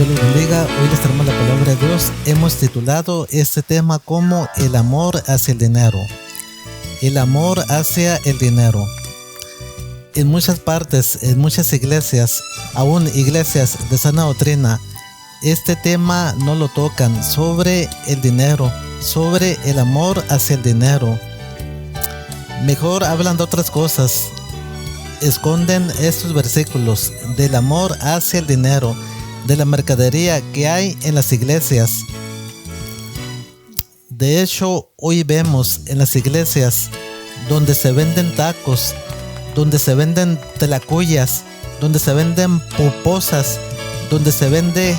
Dios les bendiga. Hoy les traemos la palabra de Dios. Hemos titulado este tema como el amor hacia el dinero. El amor hacia el dinero. En muchas partes, en muchas iglesias, aún iglesias de sana doctrina, este tema no lo tocan, sobre el dinero, sobre el amor hacia el dinero. Mejor hablan de otras cosas. Esconden estos versículos del amor hacia el dinero, de la mercadería que hay en las iglesias. De hecho, hoy vemos en las iglesias donde se venden tacos, donde se venden tlacoyas, donde se venden pupusas, donde se vende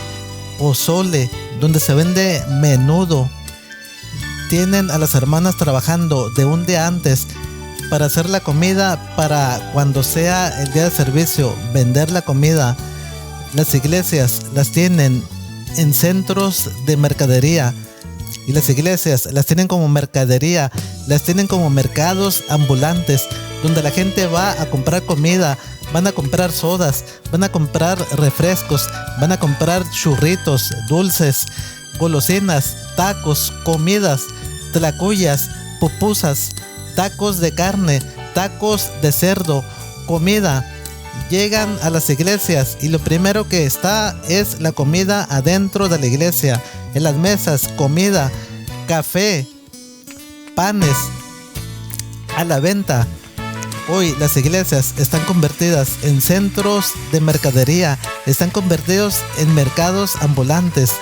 pozole, donde se vende menudo. Tienen a las hermanas trabajando de un día antes para hacer la comida, para cuando sea el día de servicio vender la comida. Las iglesias las tienen en centros de mercadería, y las iglesias las tienen como mercadería, las tienen como mercados ambulantes, donde la gente va a comprar comida, van a comprar sodas, van a comprar refrescos, van a comprar churritos, dulces, golosinas, tacos, comidas, tlacoyas, pupusas, tacos de carne, tacos de cerdo, comida. Llegan a las iglesias y lo primero que está es la comida adentro de la iglesia, en las mesas, comida, café, panes a la venta. Hoy las iglesias están convertidas en centros de mercadería, están convertidos en mercados ambulantes,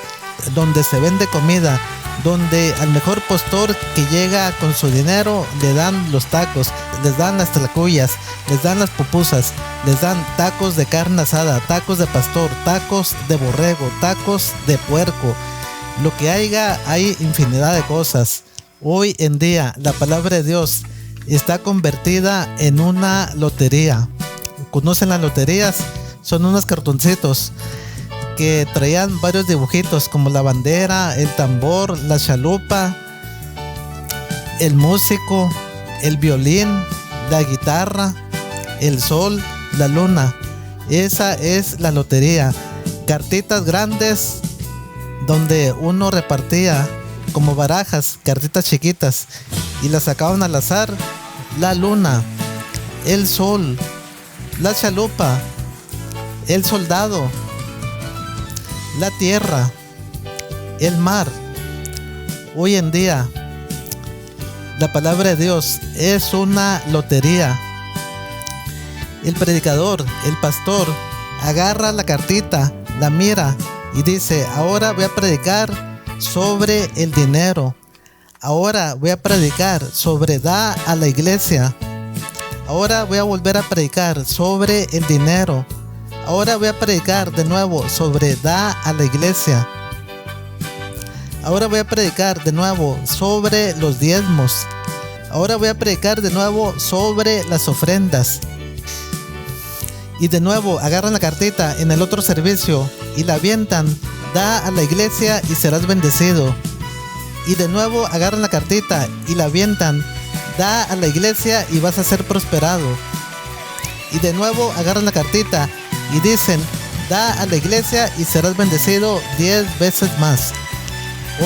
donde se vende comida, donde al mejor postor que llega con su dinero le dan los tacos, les dan las tlacoyas, les dan las pupusas, les dan tacos de carne asada, tacos de pastor, tacos de borrego, tacos de puerco. Lo que haya, hay infinidad de cosas. Hoy en día la palabra de Dios está convertida en una lotería. ¿Conocen las loterías? Son unos cartoncitos que traían varios dibujitos como la bandera, el tambor, la chalupa, el músico, el violín, la guitarra, el sol, la luna. Esa es la lotería. Cartitas grandes donde uno repartía como barajas, cartitas chiquitas, y las sacaban al azar. La luna, el sol, la chalupa, el soldado, la tierra, el mar. Hoy en día la palabra de Dios es una lotería. El predicador, el pastor, agarra la cartita, la mira y dice: ahora voy a predicar sobre el dinero. Ahora voy a predicar sobre da a la iglesia. Ahora voy a volver a predicar sobre el dinero. Ahora voy a predicar de nuevo sobre da a la iglesia. Ahora voy a predicar de nuevo sobre los diezmos. Ahora voy a predicar de nuevo sobre las ofrendas. Y de nuevo agarran la cartita en el otro servicio y la avientan: da a la iglesia y serás bendecido. Y de nuevo agarran la cartita y la avientan: da a la iglesia y vas a ser prosperado. Y de nuevo agarran la cartita y dicen: da a la iglesia y serás bendecido 10 veces más.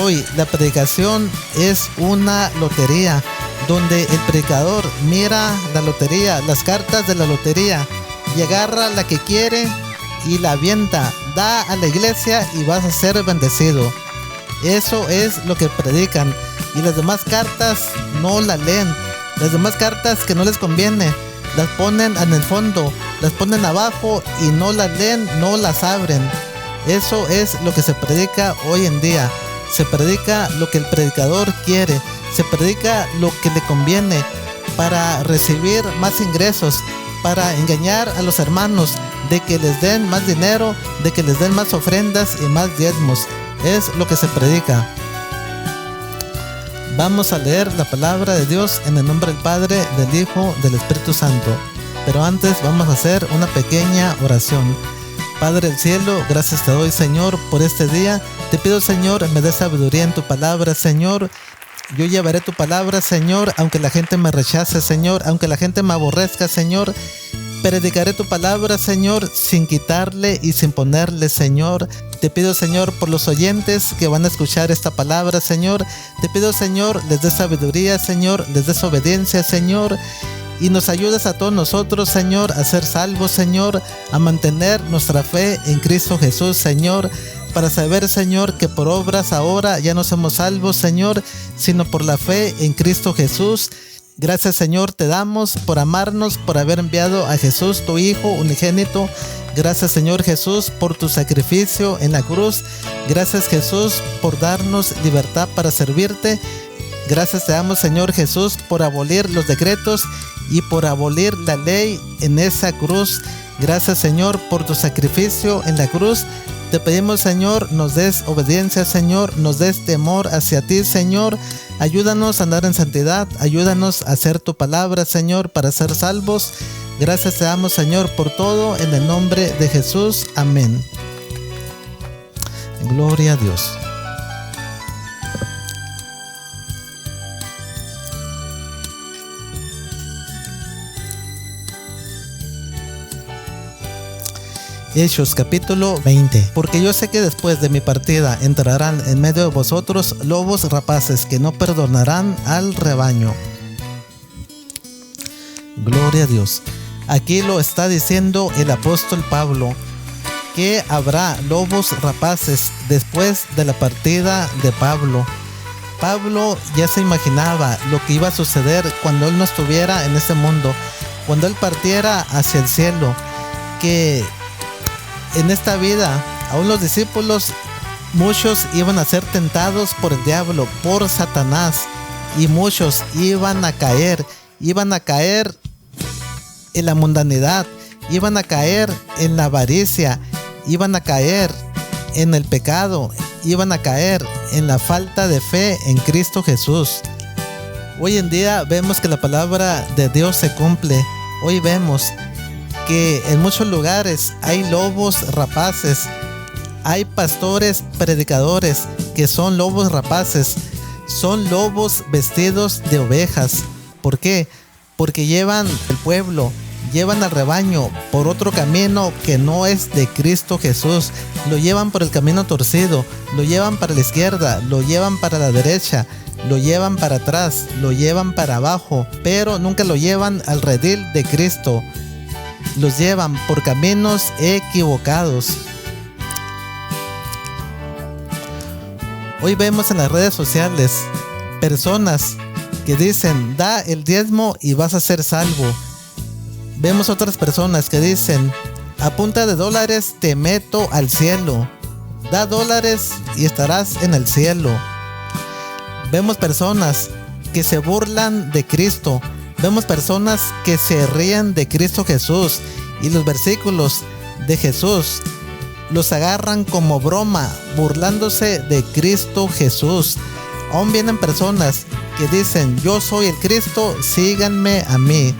Hoy la predicación es una lotería, donde el predicador mira la lotería, las cartas de la lotería, y agarra la que quiere y la avienta: da a la iglesia y vas a ser bendecido. Eso es lo que predican, y las demás cartas no las leen. Las demás cartas que no les conviene las ponen en el fondo, las ponen abajo y no las leen, no las abren. Eso es lo que se predica hoy en día. Se predica lo que el predicador quiere, se predica lo que le conviene para recibir más ingresos, para engañar a los hermanos de que les den más dinero, de que les den más ofrendas y más diezmos. Es lo que se predica. Vamos a leer la palabra de Dios en el nombre del Padre, del Hijo, del Espíritu Santo. Pero antes vamos a hacer una pequeña oración. Padre del cielo, gracias te doy, Señor, por este día. Te pido, Señor, me des sabiduría en tu palabra, Señor. Yo llevaré tu palabra, Señor, aunque la gente me rechace, Señor, aunque la gente me aborrezca, Señor. Predicaré tu palabra, Señor, sin quitarle y sin ponerle, Señor. Te pido, Señor, por los oyentes que van a escuchar esta palabra, Señor. Te pido, Señor, les des sabiduría, Señor, les des obediencia, Señor. Y nos ayudes a todos nosotros, Señor, a ser salvos, Señor, a mantener nuestra fe en Cristo Jesús, Señor, para saber, Señor, que por obras ahora ya no somos salvos, Señor, sino por la fe en Cristo Jesús. Gracias, Señor, te damos por amarnos, por haber enviado a Jesús, tu Hijo unigénito. Gracias, Señor Jesús, por tu sacrificio en la cruz. Gracias, Jesús, por darnos libertad para servirte. Gracias te damos, Señor Jesús, por abolir los decretos y por abolir la ley en esa cruz. Gracias, Señor, por tu sacrificio en la cruz. Te pedimos, Señor, nos des obediencia, Señor, nos des temor hacia ti, Señor. Ayúdanos a andar en santidad, ayúdanos a hacer tu palabra, Señor, para ser salvos. Gracias te damos, Señor, por todo, en el nombre de Jesús. Amén. Gloria a Dios. Hechos capítulo 20. Porque yo sé que después de mi partida entrarán en medio de vosotros lobos rapaces que no perdonarán al rebaño. Gloria a Dios. Aquí lo está diciendo el apóstol Pablo, que habrá lobos rapaces después de la partida de Pablo. Pablo ya se imaginaba lo que iba a suceder cuando él no estuviera en este mundo, cuando él partiera hacia el cielo, que en esta vida, aún los discípulos, muchos iban a ser tentados por el diablo, por Satanás, y muchos iban a caer en la mundanidad, iban a caer en la avaricia, iban a caer en el pecado, iban a caer en la falta de fe en Cristo Jesús. Hoy en día vemos que la palabra de Dios se cumple. Hoy vemos que en muchos lugares hay lobos rapaces, hay pastores predicadores que son lobos rapaces, son lobos vestidos de ovejas. ¿Por qué? Porque llevan el pueblo, llevan al rebaño por otro camino que no es de Cristo Jesús. Lo llevan por el camino torcido, lo llevan para la izquierda, lo llevan para la derecha, lo llevan para atrás, lo llevan para abajo, pero nunca lo llevan al redil de Cristo. Los llevan por caminos equivocados. Hoy vemos en las redes sociales personas que dicen: da el diezmo y vas a ser salvo. Vemos otras personas que dicen: a punta de dólares te meto al cielo. Da dólares y estarás en el cielo. Vemos personas que se burlan de Cristo. Vemos personas que se ríen de Cristo Jesús y los versículos de Jesús los agarran como broma, burlándose de Cristo Jesús. Aún vienen personas que dicen: yo soy el Cristo, síganme a mí.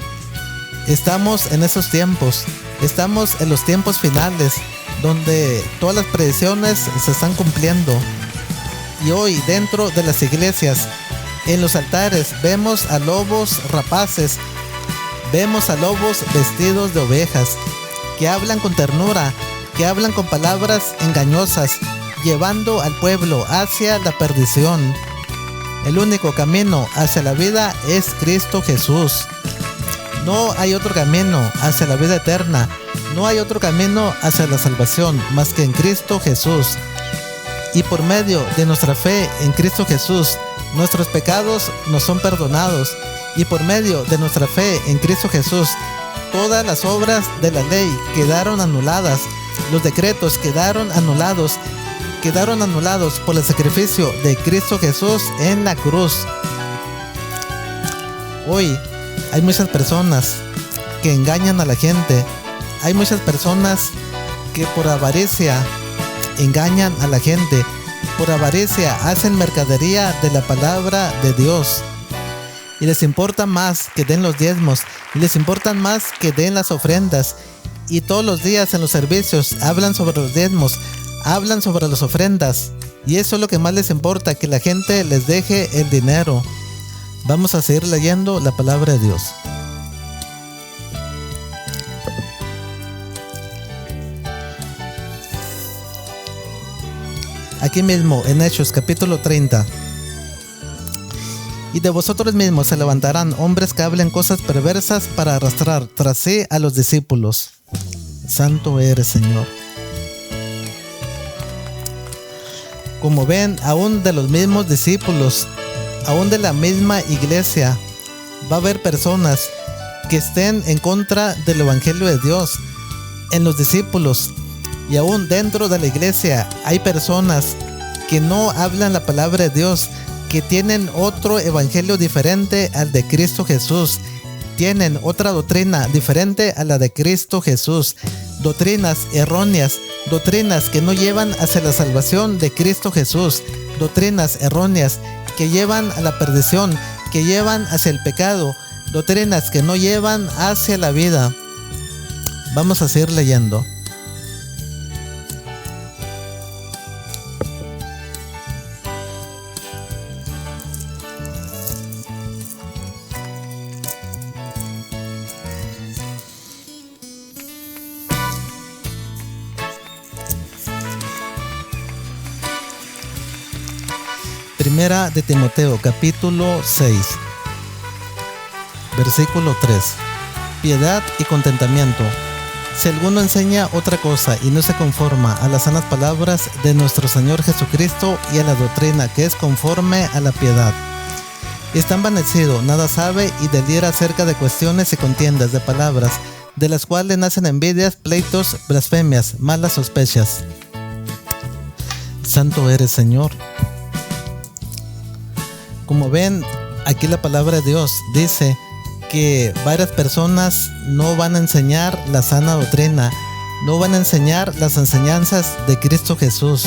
Estamos en esos tiempos, estamos en los tiempos finales, donde todas las predicciones se están cumpliendo. Y hoy dentro de las iglesias, en los altares, vemos a lobos rapaces, vemos a lobos vestidos de ovejas, que hablan con ternura, que hablan con palabras engañosas, llevando al pueblo hacia la perdición. El único camino hacia la vida es Cristo Jesús. No hay otro camino hacia la vida eterna, no hay otro camino hacia la salvación más que en Cristo Jesús. Y por medio de nuestra fe en Cristo Jesús, nuestros pecados nos son perdonados, y por medio de nuestra fe en Cristo Jesús, todas las obras de la ley quedaron anuladas, los decretos quedaron anulados por el sacrificio de Cristo Jesús en la cruz. Hoy hay muchas personas que engañan a la gente, hay muchas personas que por avaricia engañan a la gente. Por avaricia hacen mercadería de la palabra de Dios. Y les importa más que den los diezmos. Y les importa más que den las ofrendas. Y todos los días en los servicios hablan sobre los diezmos. Hablan sobre las ofrendas. Y eso es lo que más les importa, que la gente les deje el dinero. Vamos a seguir leyendo la palabra de Dios. aquí mismo en Hechos capítulo 30. Y de vosotros mismos se levantarán hombres que hablen cosas perversas para arrastrar tras sí a los discípulos. Santo eres, Señor. Como ven, aún de los mismos discípulos, aún de la misma iglesia, va a haber personas que estén en contra del evangelio de Dios en los discípulos. Y aún dentro de la iglesia hay personas que no hablan la palabra de Dios, que tienen otro evangelio diferente al de Cristo Jesús. Tienen otra doctrina diferente a la de Cristo Jesús. Doctrinas erróneas, doctrinas que no llevan hacia la salvación de Cristo Jesús. Doctrinas erróneas que llevan a la perdición, que llevan hacia el pecado. Doctrinas que no llevan hacia la vida. Vamos a seguir leyendo. Primera de Timoteo, capítulo 6, versículo 3. Piedad y contentamiento. Si alguno enseña otra cosa y no se conforma a las sanas palabras de nuestro Señor Jesucristo y a la doctrina que es conforme a la piedad, está envanecido, nada sabe y delira acerca de cuestiones y contiendas de palabras, de las cuales nacen envidias, pleitos, blasfemias, malas sospechas. Santo eres, Señor. Como ven, aquí la palabra de Dios dice que varias personas no van a enseñar la sana doctrina, no van a enseñar las enseñanzas de Cristo Jesús,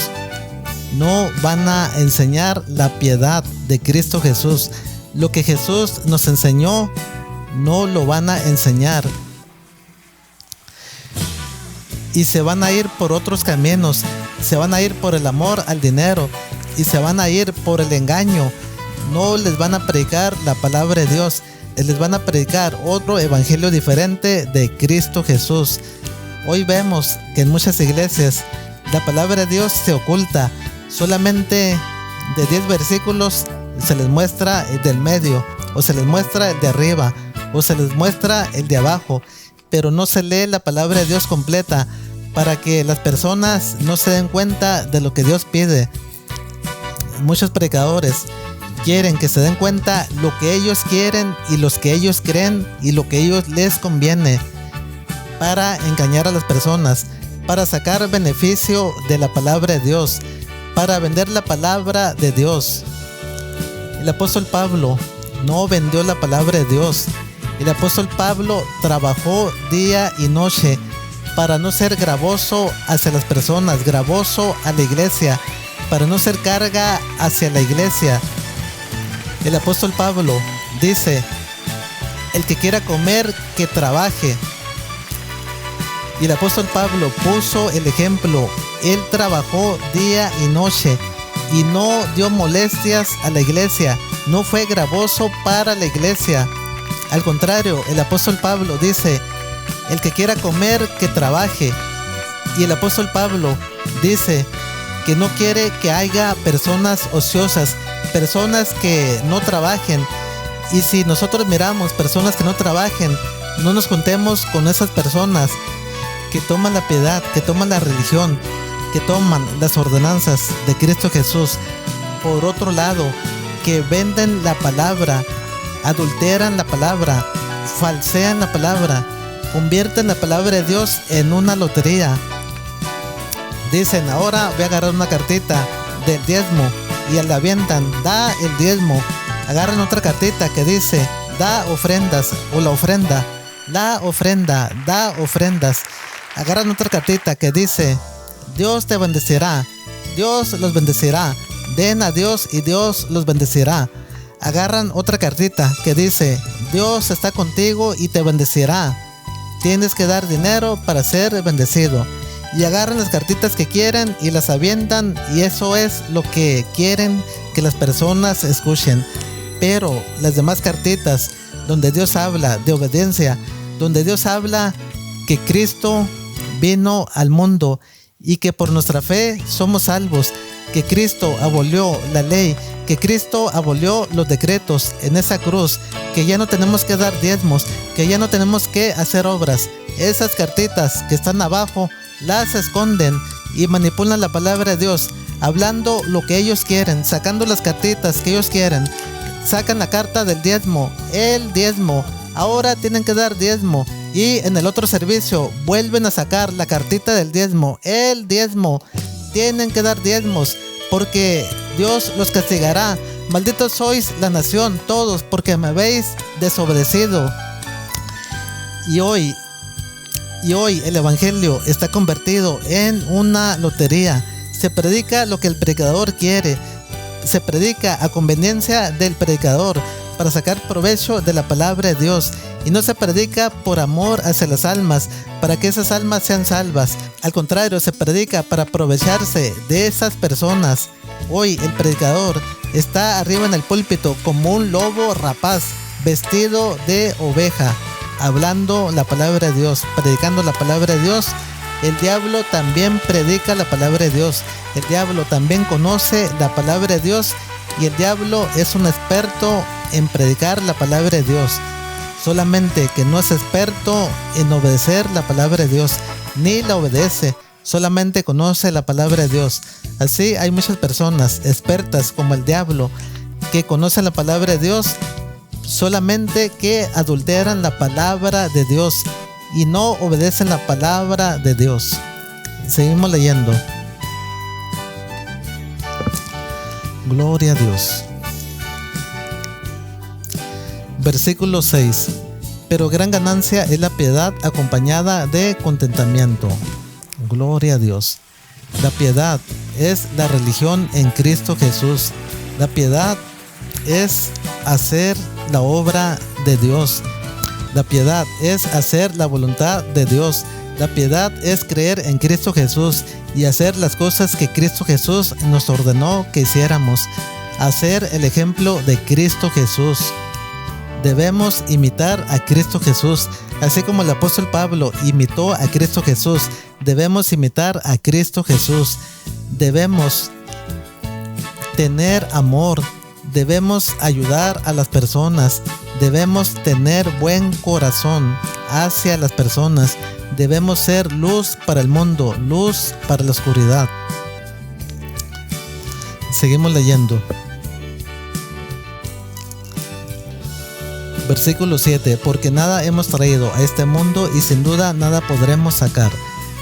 no van a enseñar la piedad de Cristo Jesús. Lo que Jesús nos enseñó, no lo van a enseñar. Y se van a ir por otros caminos, se van a ir por el amor al dinero y se van a ir por el engaño. No les van a predicar la palabra de Dios, les van a predicar otro evangelio diferente de Cristo Jesús. Hoy vemos que en muchas iglesias la palabra de Dios se oculta. Solamente de 10 versículos se les muestra el del medio, o se les muestra el de arriba, o se les muestra el de abajo, pero no se lee la palabra de Dios completa para que las personas no se den cuenta de lo que Dios pide. Muchos predicadores quieren que se den cuenta lo que ellos quieren y los que ellos creen y lo que ellos les conviene, para engañar a las personas, para sacar beneficio de la palabra de Dios, para vender la palabra de Dios. El apóstol Pablo no vendió la palabra de Dios. El apóstol Pablo trabajó día y noche para no ser gravoso hacia las personas, gravoso a la iglesia, para no ser carga hacia la iglesia. El apóstol Pablo dice: el que quiera comer, que trabaje. Y el apóstol Pablo puso el ejemplo. Él trabajó día y noche y no dio molestias a la iglesia, no fue gravoso para la iglesia. Al contrario, el apóstol Pablo dice: el que quiera comer, que trabaje. Y el apóstol Pablo dice que no quiere que haya personas ociosas, personas que no trabajen. Y si nosotros miramos personas que no trabajen, no nos juntemos con esas personas que toman la piedad, que toman la religión, que toman las ordenanzas de Cristo Jesús. Por otro lado, que venden la palabra, adulteran la palabra, falsean la palabra, convierten la palabra de Dios en una lotería. Dicen: ahora voy a agarrar una cartita del diezmo, y la avientan, da el diezmo. Agarran otra cartita que dice: da ofrendas, o la ofrenda, da ofrenda, da ofrendas. Agarran otra cartita que dice: Dios te bendecirá, Dios los bendecirá, den a Dios y Dios los bendecirá. Agarran otra cartita que dice: Dios está contigo y te bendecirá, tienes que dar dinero para ser bendecido. Y agarran las cartitas que quieren y las avientan, y eso es lo que quieren que las personas escuchen. Pero las demás cartitas, donde Dios habla de obediencia, donde Dios habla que Cristo vino al mundo y que por nuestra fe somos salvos, que Cristo abolió la ley, que Cristo abolió los decretos en esa cruz, que ya no tenemos que dar diezmos, que ya no tenemos que hacer obras. Esas cartitas que están abajo las esconden y manipulan la palabra de Dios, hablando lo que ellos quieren, sacando las cartitas que ellos quieren. Sacan la carta del diezmo, el diezmo, ahora tienen que dar diezmo, y en el otro servicio vuelven a sacar la cartita del diezmo, el diezmo, tienen que dar diezmos porque Dios los castigará. Malditos sois la nación todos porque me habéis desobedecido. Y hoy el evangelio está convertido en una lotería. Se predica lo que el predicador quiere, se predica a conveniencia del predicador para sacar provecho de la palabra de Dios, y no se predica por amor hacia las almas para que esas almas sean salvas. Al contrario, se predica para aprovecharse de esas personas. Hoy el predicador está arriba en el púlpito como un lobo rapaz vestido de oveja, hablando la palabra de Dios, predicando la palabra de Dios. El diablo también predica la palabra de Dios, el diablo también conoce la palabra de Dios, y el diablo es un experto en predicar la palabra de Dios, solamente que no es experto en obedecer la palabra de Dios, ni la obedece, solamente conoce la palabra de Dios. Así hay muchas personas expertas como el diablo que conocen la palabra de Dios, solamente que adulteran la palabra de Dios y no obedecen la palabra de Dios. Seguimos leyendo. Gloria a Dios. Versículo 6. Pero gran ganancia es la piedad acompañada de contentamiento. Gloria a Dios. La piedad es la religión en Cristo Jesús. La piedad es hacer la obra de Dios. La piedad es hacer la voluntad de Dios. La piedad es creer en Cristo Jesús y hacer las cosas que Cristo Jesús nos ordenó que hiciéramos. Hacer el ejemplo de Cristo Jesús. Debemos imitar a Cristo Jesús, así como el apóstol Pablo imitó a Cristo Jesús. Debemos imitar a Cristo Jesús. Debemos tener amor. Debemos ayudar a las personas. Debemos tener buen corazón hacia las personas. Debemos ser luz para el mundo, luz para la oscuridad. Seguimos leyendo. Versículo 7. Porque nada hemos traído a este mundo y sin duda nada podremos sacar.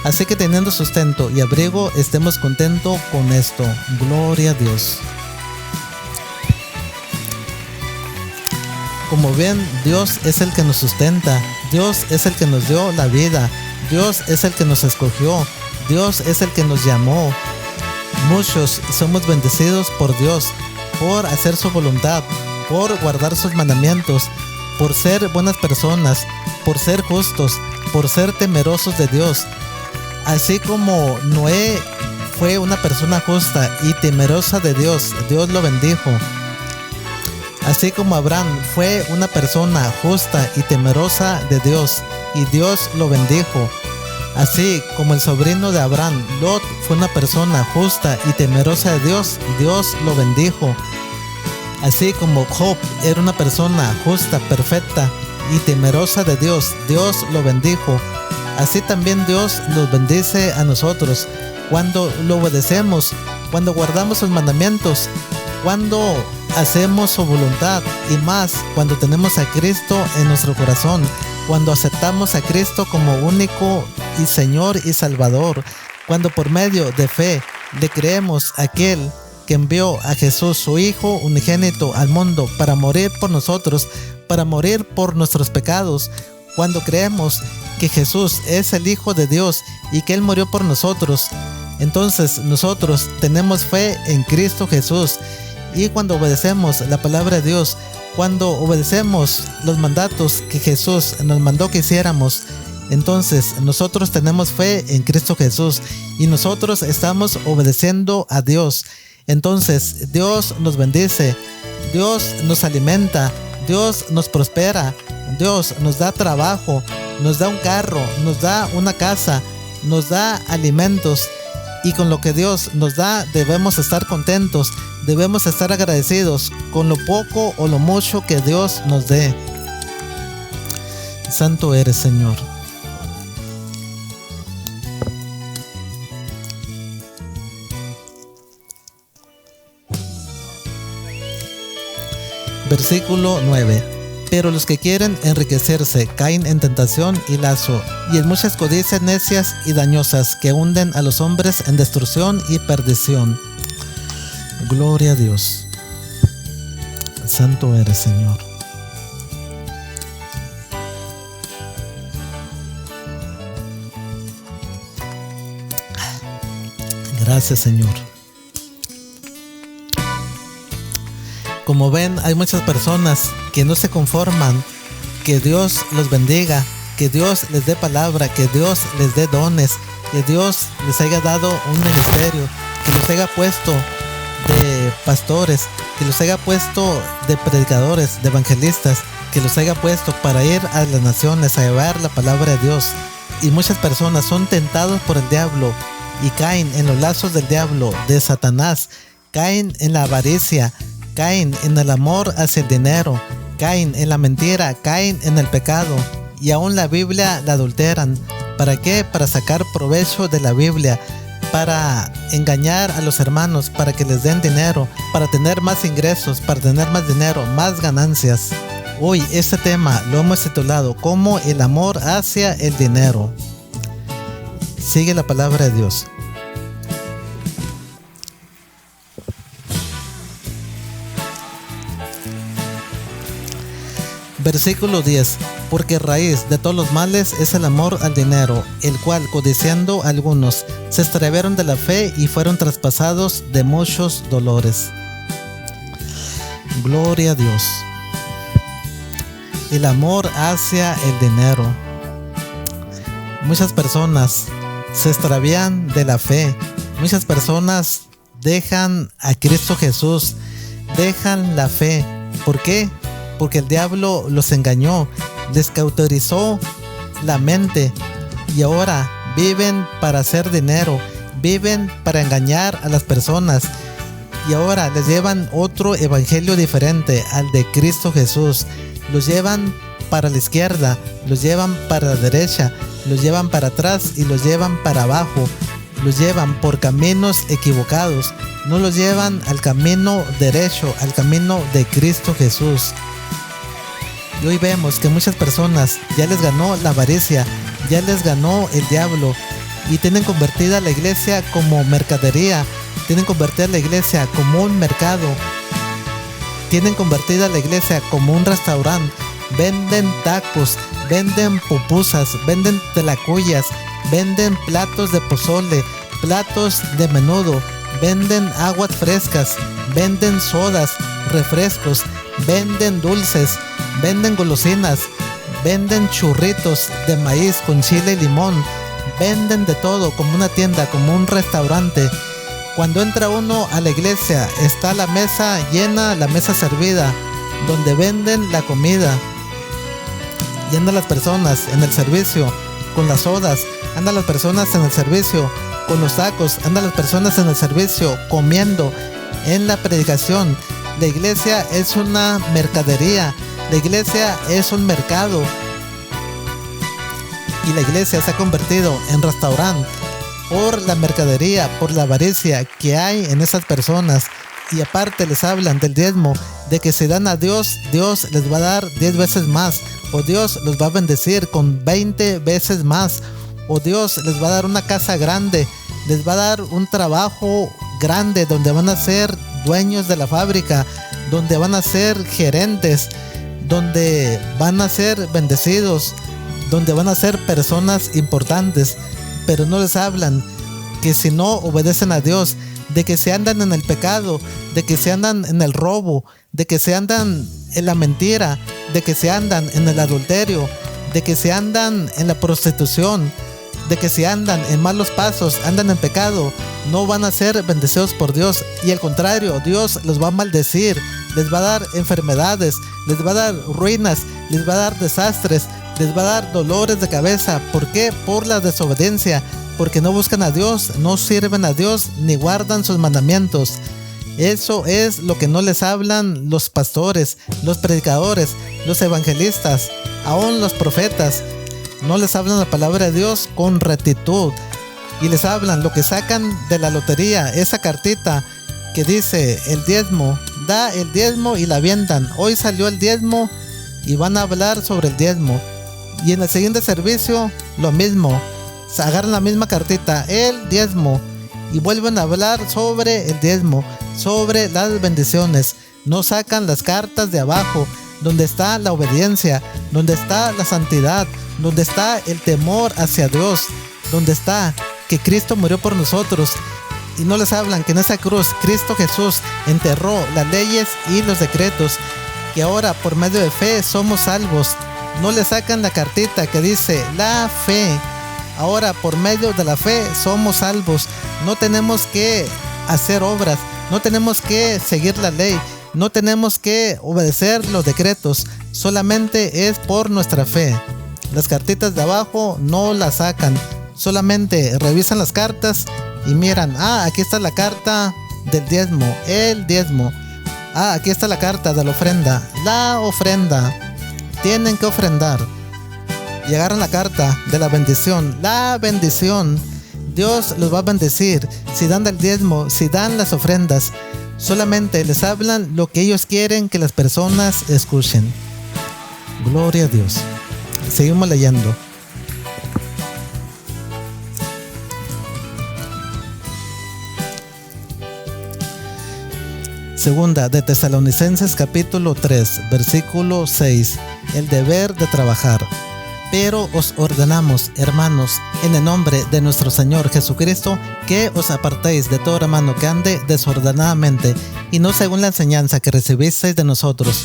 Así que teniendo sustento y abrigo, estemos contentos con esto. Gloria a Dios. Como ven, Dios es el que nos sustenta. Dios es el que nos dio la vida. Dios es el que nos escogió. Dios es el que nos llamó. Muchos somos bendecidos por Dios, por hacer su voluntad, por guardar sus mandamientos, por ser buenas personas, por ser justos, por ser temerosos de Dios. Así como Noé fue una persona justa y temerosa de Dios, Dios lo bendijo. Así como Abraham fue una persona justa y temerosa de Dios, y Dios lo bendijo. Así como el sobrino de Abraham, Lot, fue una persona justa y temerosa de Dios, Dios lo bendijo. Así como Job era una persona justa, perfecta y temerosa de Dios, Dios lo bendijo. Así también Dios nos bendice a nosotros cuando lo obedecemos, cuando guardamos sus mandamientos, cuando hacemos su voluntad, y más cuando tenemos a Cristo en nuestro corazón, cuando aceptamos a Cristo como único y Señor y Salvador, cuando por medio de fe le creemos a aquel que envió a Jesús, su Hijo unigénito, al mundo para morir por nosotros, para morir por nuestros pecados, cuando creemos que Jesús es el Hijo de Dios y que Él murió por nosotros, entonces nosotros tenemos fe en Cristo Jesús. Y cuando obedecemos la palabra de Dios, cuando obedecemos los mandatos que Jesús nos mandó que hiciéramos, entonces nosotros tenemos fe en Cristo Jesús y nosotros estamos obedeciendo a Dios. Entonces Dios nos bendice, Dios nos alimenta, Dios nos prospera, Dios nos da trabajo, nos da un carro, nos da una casa, nos da alimentos. Y con lo que Dios nos da debemos estar contentos, debemos estar agradecidos con lo poco o lo mucho que Dios nos dé. Santo eres, Señor. Versículo 9. Pero los que quieren enriquecerse caen en tentación y lazo, y en muchas codicias necias y dañosas que hunden a los hombres en destrucción y perdición. Gloria a Dios. Santo eres, Señor. Gracias, Señor. Como ven, hay muchas personas que no se conforman, que Dios los bendiga, que Dios les dé palabra, que Dios les dé dones, que Dios les haya dado un ministerio, que los haya puesto de pastores, que los haya puesto de predicadores, de evangelistas, que los haya puesto para ir a las naciones a llevar la palabra de Dios. Y muchas personas son tentados por el diablo y caen en los lazos del diablo, de Satanás, caen en la avaricia, caen en el amor hacia el dinero, caen en la mentira, caen en el pecado, y aún la Biblia la adulteran. ¿Para qué? Para sacar provecho de la Biblia, para engañar a los hermanos, para que les den dinero, para tener más ingresos, para tener más dinero, más ganancias. Hoy este tema lo hemos titulado como el amor hacia el dinero. Sigue la palabra de Dios. Versículo 10. Porque raíz de todos los males es el amor al dinero, el cual, codiciando algunos, se extraviaron de la fe y fueron traspasados de muchos dolores. Gloria a Dios. El amor hacia el dinero. Muchas personas se extravían de la fe. Muchas personas dejan a Cristo Jesús, dejan la fe. ¿Por qué? Porque el diablo los engañó, les cauterizó la mente y ahora viven para hacer dinero, viven para engañar a las personas, y ahora les llevan otro evangelio diferente al de Cristo Jesús. Los llevan para la izquierda, los llevan para la derecha, los llevan para atrás y los llevan para abajo. Los llevan por caminos equivocados, no los llevan al camino derecho, al camino de Cristo Jesús. Y hoy vemos que muchas personas ya les ganó la avaricia, ya les ganó el diablo, y tienen convertida la iglesia como mercadería, tienen convertida la iglesia como un mercado, tienen convertida la iglesia como un restaurante. Venden tacos, venden pupusas, venden tlacoyas, venden platos de pozole, platos de menudo, venden aguas frescas, venden sodas, refrescos, venden dulces, venden golosinas, venden churritos de maíz con chile y limón, venden de todo como una tienda, como un restaurante. Cuando entra uno a la iglesia, está la mesa llena, la mesa servida, donde venden la comida. Y andan las personas en el servicio con las sodas, andan las personas en el servicio con los tacos, andan las personas en el servicio comiendo. En la predicación, la iglesia es una mercadería, la iglesia es un mercado, y la iglesia se ha convertido en restaurante por la mercadería, por la avaricia que hay en esas personas. Y aparte les hablan del diezmo, de que si dan a Dios, Dios les va a dar 10 veces más, o Dios los va a bendecir con 20 veces más, o Dios les va a dar una casa grande, les va a dar un trabajo grande donde van a ser dueños de la fábrica, donde van a ser gerentes, donde van a ser bendecidos, donde van a ser personas importantes. Pero no les hablan que si no obedecen a Dios, de que se andan en el pecado, de que se andan en el robo, de que se andan en la mentira, de que se andan en el adulterio, de que se andan en la prostitución, de que se andan en malos pasos, andan en pecado, no van a ser bendecidos por Dios. Y al contrario, Dios los va a maldecir, les va a dar enfermedades, les va a dar ruinas, les va a dar desastres, les va a dar dolores de cabeza. ¿Por qué? Por la desobediencia. porque no buscan a Dios, no sirven a Dios, ni guardan sus mandamientos. Eso es lo que no les hablan los pastores, los predicadores, los evangelistas, aún los profetas. No les hablan la palabra de Dios con rectitud. Y les hablan lo que sacan de la lotería, esa cartita que dice el diezmo, da el diezmo y la avientan. Hoy salió el diezmo y van a hablar sobre el diezmo. Y en el siguiente servicio lo mismo, se agarran la misma cartita, el diezmo, y vuelven a hablar sobre el diezmo, sobre las bendiciones. No sacan las cartas de abajo, donde está la obediencia, donde está la santidad, donde está el temor hacia Dios, donde está que Cristo murió por nosotros. Y no les hablan que en esa cruz Cristo Jesús enterró las leyes y los decretos, que ahora por medio de fe somos salvos. No le sacan la cartita que dice la fe. Ahora por medio de la fe somos salvos. No tenemos que hacer obras, no tenemos que seguir la ley, no tenemos que obedecer los decretos, solamente es por nuestra fe. Las cartitas de abajo no las sacan, solamente revisan las cartas y miran, aquí está la carta del diezmo, el diezmo. Aquí está la carta de la ofrenda. Tienen que ofrendar. Y agarran la carta de la bendición, la bendición. Dios los va a bendecir si dan el diezmo, si dan las ofrendas. Solamente les hablan lo que ellos quieren que las personas escuchen. Gloria a Dios. Seguimos leyendo. Segunda de Tesalonicenses capítulo 3, versículo 6. El deber de trabajar. Pero os ordenamos, hermanos, en el nombre de nuestro Señor Jesucristo, que os apartéis de todo hermano que ande desordenadamente, y no según la enseñanza que recibisteis de nosotros.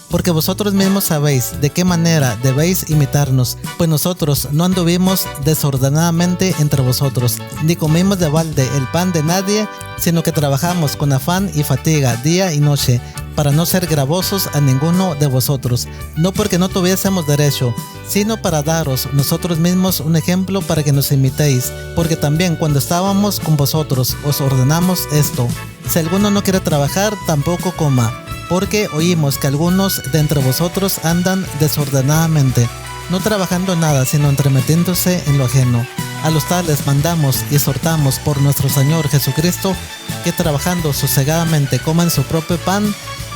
Porque vosotros mismos sabéis de qué manera debéis imitarnos, pues nosotros no anduvimos desordenadamente entre vosotros, ni comimos de balde el pan de nadie, sino que trabajamos con afán y fatiga día y noche, para no ser gravosos a ninguno de vosotros, no porque no tuviésemos derecho, sino para daros nosotros mismos un ejemplo para que nos imitéis, porque también cuando estábamos con vosotros os ordenamos esto: si alguno no quiere trabajar, tampoco coma, porque oímos que algunos de entre vosotros andan desordenadamente, no trabajando nada, sino entremetiéndose en lo ajeno. A los tales mandamos y exhortamos por nuestro Señor Jesucristo, que trabajando sosegadamente coman su propio pan,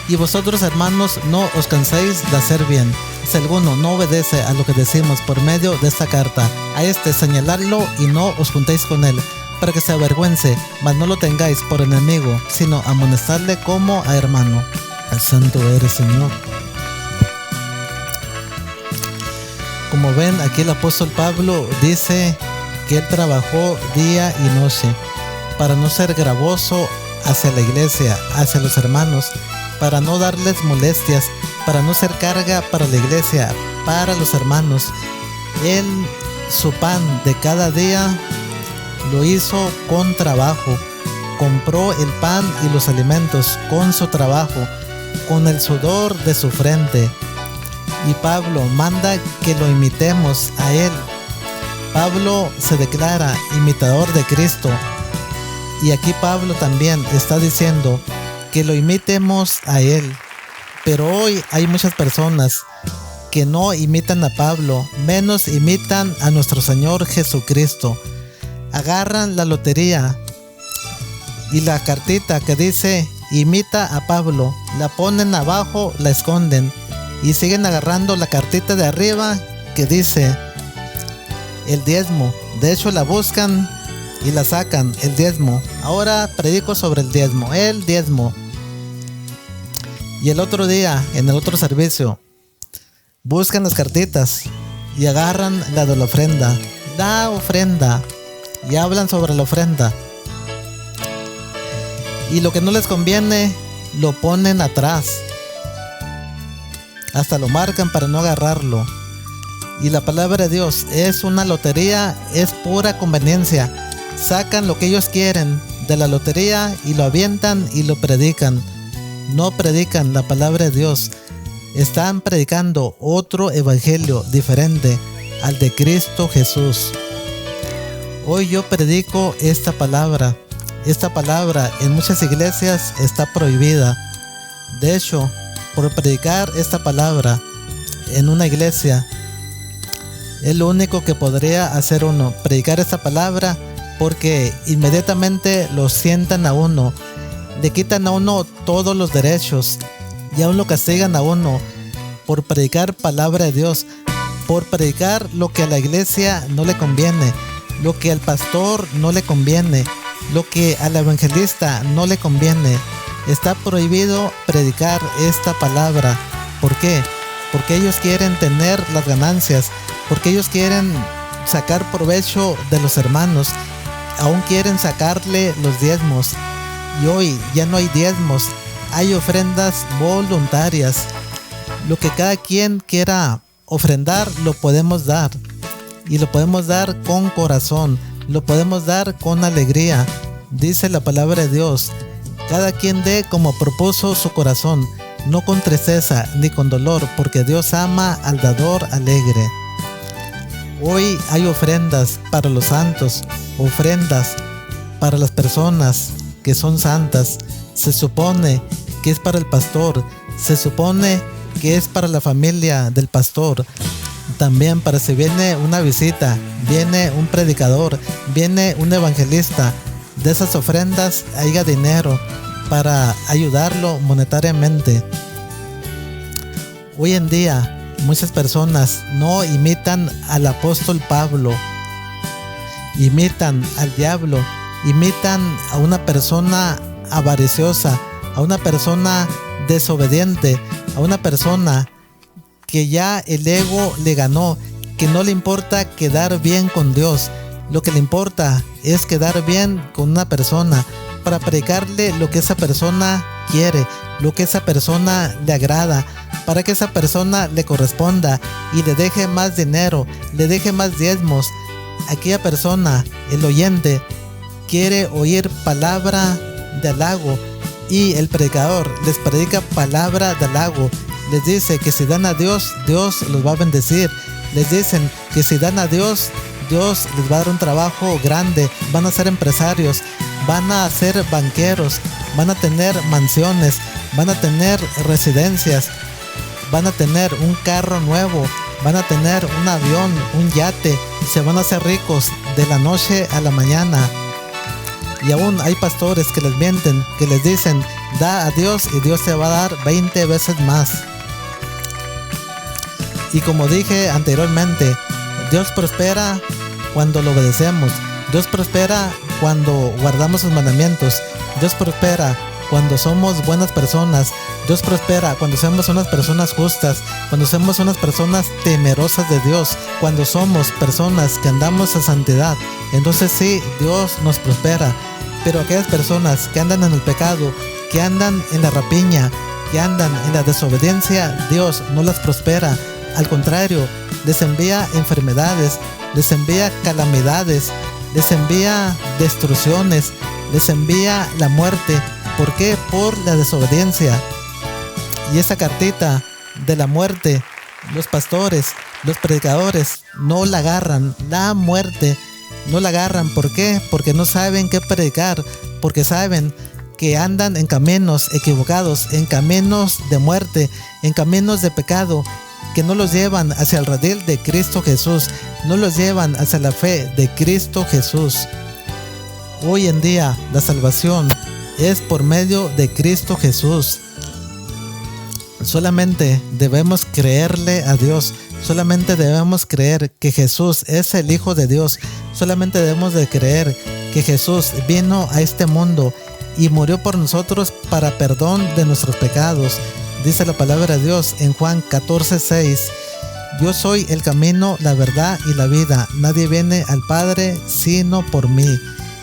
y vosotros, hermanos, no os canséis de hacer bien. Si alguno no obedece a lo que decimos por medio de esta carta, a este señaladlo y no os juntéis con él, para que se avergüence, mas no lo tengáis por enemigo, sino amonestarle como a hermano. Santo eres, Señor. Como ven, aquí el apóstol Pablo dice que él trabajó día y noche para no ser gravoso hacia la iglesia, hacia los hermanos, para no darles molestias, para no ser carga para la iglesia, para los hermanos. Él, su pan de cada día, lo hizo con trabajo. Compró el pan y los alimentos con su trabajo, con el sudor de su frente. Y Pablo manda que lo imitemos a él. Pablo se declara imitador de Cristo. Y aquí Pablo también está diciendo que lo imitemos a él. Pero hoy hay muchas personas que no imitan a Pablo, menos imitan a nuestro Señor Jesucristo. Agarran la lotería y la cartita que dice imita a Pablo, la ponen abajo, la esconden, y siguen agarrando la cartita de arriba que dice el diezmo. De hecho la buscan y la sacan, el diezmo. Ahora predico sobre el diezmo, el diezmo. Y el otro día, en el otro servicio, buscan las cartitas y agarran la de la ofrenda, y hablan sobre la ofrenda. Y lo que no les conviene, lo ponen atrás. Hasta lo marcan para no agarrarlo. Y la palabra de Dios es una lotería, es pura conveniencia. Sacan lo que ellos quieren de la lotería y lo avientan y lo predican. No predican la palabra de Dios. Están predicando otro evangelio diferente al de Cristo Jesús. Hoy yo predico esta palabra. Esta palabra en muchas iglesias está prohibida. De hecho, por predicar esta palabra en una iglesia, es lo único que podría hacer uno, predicar esta palabra, porque inmediatamente lo sientan a uno, le quitan a uno todos los derechos y aún lo castigan a uno por predicar palabra de Dios, por predicar lo que a la iglesia no le conviene, lo que al pastor no le conviene, lo que al evangelista no le conviene. Está prohibido predicar esta palabra. ¿Por qué? Porque ellos quieren tener las ganancias, porque ellos quieren sacar provecho de los hermanos, aún quieren sacarle los diezmos. Y hoy ya no hay diezmos, hay ofrendas voluntarias. Lo que cada quien quiera ofrendar lo podemos dar, y lo podemos dar con corazón, lo podemos dar con alegría. Dice la palabra de Dios: cada quien dé como propuso su corazón, no con tristeza ni con dolor, porque Dios ama al dador alegre. Hoy hay ofrendas para los santos, ofrendas para las personas que son santas. Se supone que es para el pastor, se supone que es para la familia del pastor. También para si viene una visita, viene un predicador, viene un evangelista, de esas ofrendas haya dinero para ayudarlo monetariamente. Hoy en día muchas personas no imitan al apóstol Pablo, imitan al diablo, imitan a una persona avariciosa, a una persona desobediente, a una persona que ya el ego le ganó, que no le importa quedar bien con Dios. Lo que le importa es quedar bien con una persona para predicarle lo que esa persona quiere, lo que esa persona le agrada, para que esa persona le corresponda y le deje más dinero, le deje más diezmos. Aquella persona, el oyente, quiere oír palabra de halago, y el predicador les predica palabra de halago. Les dice que si dan a Dios, Dios los va a bendecir. Les dicen que si dan a Dios, Dios les va a dar un trabajo grande, van a ser empresarios, van a ser banqueros, van a tener mansiones, van a tener residencias, van a tener un carro nuevo, van a tener un avión, un yate, se van a hacer ricos de la noche a la mañana. Y aún hay pastores que les mienten, que les dicen: da a Dios y Dios te va a dar 20 veces más. Y como dije anteriormente, Dios prospera cuando lo obedecemos. Dios prospera cuando guardamos sus mandamientos. Dios prospera cuando somos buenas personas. Dios prospera cuando somos unas personas justas, cuando somos unas personas temerosas de Dios, cuando somos personas que andamos a santidad. Entonces sí, Dios nos prospera. Pero aquellas personas que andan en el pecado, que andan en la rapiña, que andan en la desobediencia, Dios no las prospera. Al contrario, les envía enfermedades, les envía calamidades, les envía destrucciones, les envía la muerte. ¿Por qué? Por la desobediencia. Y esa cartita de la muerte, los pastores, los predicadores no la agarran. La muerte no la agarran. ¿Por qué? Porque no saben qué predicar, porque saben que andan en caminos equivocados, en caminos de muerte, en caminos de pecado, que no los llevan hacia el redil de Cristo Jesús, no los llevan hacia la fe de Cristo Jesús. Hoy en día la salvación es por medio de Cristo Jesús. Solamente debemos creerle a Dios, solamente debemos creer que Jesús es el Hijo de Dios, solamente debemos de creer que Jesús vino a este mundo y murió por nosotros para perdón de nuestros pecados. Dice la palabra de Dios en Juan 14:6: yo soy el camino, la verdad y la vida. Nadie viene al Padre sino por mí.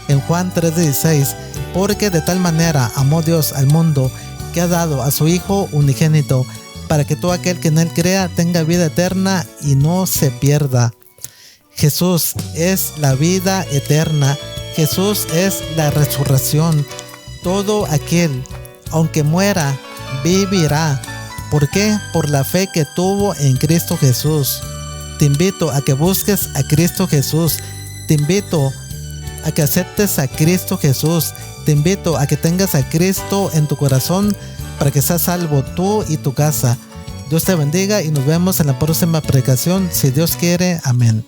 En Juan 3:16: porque de tal manera amó Dios al mundo, que ha dado a su Hijo unigénito, para que todo aquel que en él crea tenga vida eterna y no se pierda. Jesús es la vida eterna. Jesús es la resurrección. Todo aquel, aunque muera, vivirá. ¿Por qué? Por la fe que tuvo en Cristo Jesús. Te invito a que busques a Cristo Jesús. Te invito a que aceptes a Cristo Jesús. Te invito a que tengas a Cristo en tu corazón para que seas salvo tú y tu casa. Dios te bendiga y nos vemos en la próxima predicación, si Dios quiere. Amén.